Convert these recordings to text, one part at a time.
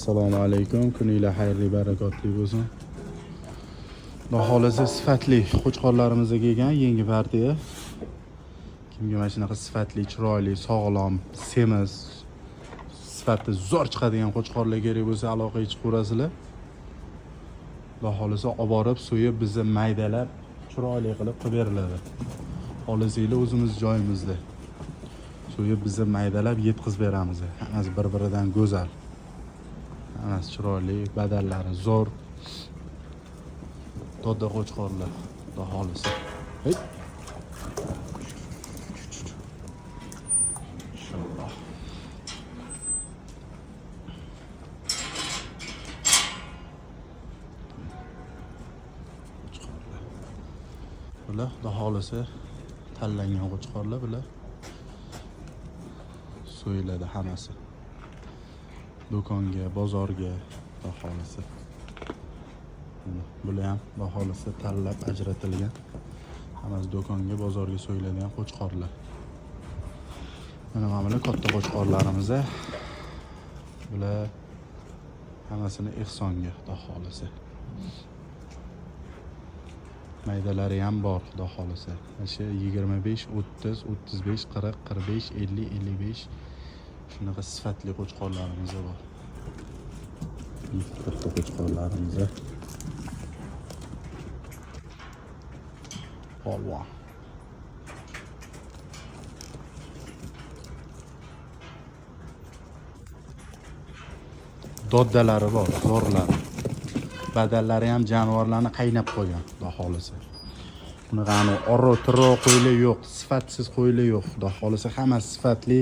Assalomu alaykum. Kuninglar xayrli, barakotli bo'lsin. Xudo xolasa sifatli qo'chqorlarimiz kelgan yangi partiya. Kimga mana shunaqa sifatli, chiroyli, sog'lom, semiz, sifati zo'r chiqadigan qo'chqorlar kerak bo'lsa, aloqaga chiqib ko'rasizlar. Xudo xolasa olib borib, so'yib, bizni maydalab, chiroyli qilib beriladi. Xolasinglar o'zimiz joyimizda. So'yib bizni maydalab yetkazib beramiz. Hammasi bir-biridan go'zal. Hammasi chiroyli, badallari zo'r. To'da qo'chqorlar, xudo xolasa. Inshaalloh. Bular xudo xolasa tanlangan qo'chqorlar bular. So'yiladi hammasi. Do'konga, bozorga, xudo xolasa. Bular ham xudo xolasa tanlab ajratilgan. Hammasi do'konga, bozorga so'yiladigan qo'chqorlar. Mana bular katta qo'chqorlarimiz. Bular hammasini ehsonga, xudo xolasa. Maydalari ham bor, xudo xolasa. O'sha 25, 30, 35, 40, 45, 50, 55 shunaqa sifatli qo'chqorlarimiz bor. Katta qo'chqorlarimiz. Polvon. Doddalari bor, zo'rlari. Badallari ham jonivorlarni qaynab qo'ygan, xudo xolasa. Bunaqani oro-tiro qo'ylar yo'q, sifatsiz qo'ylar yo'q, xudo xolasa. Hammasi sifatli,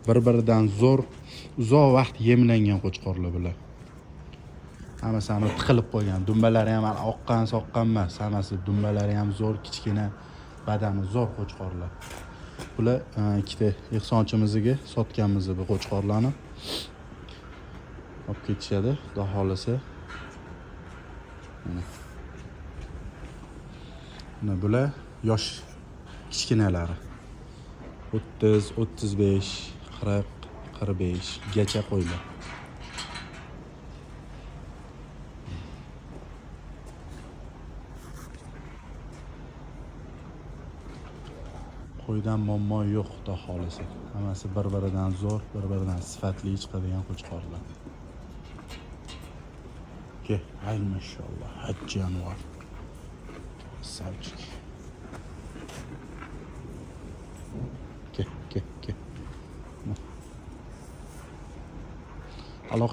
bir-biridan zo'r, uzoq vaqt yemlangan qo'chqorlar bular. Hammasini tiqilib qo'ygan. Dumbalari ham oqqan-soqqan emas. Hammasi dumbalari ham zo'r, kichkina, badani zo'r qo'chqorlar. Bular ikkita ehsonchimizga sotganmiz bu qo'chqorlarni. Olib ketishadi, xudo xolasa. Mana bular yosh kichkinalari. 30, 35, 40, 45 gacha qo'ylar. Qo'ydan muammo yo'q, xudo xolasa. Hammasi bir-biridan zo'r, bir-biridan sifatli chiqadigan qo'chqorlar. Ke, ay maşallah, hajj yanvar. Savcık. Ke. Aloqa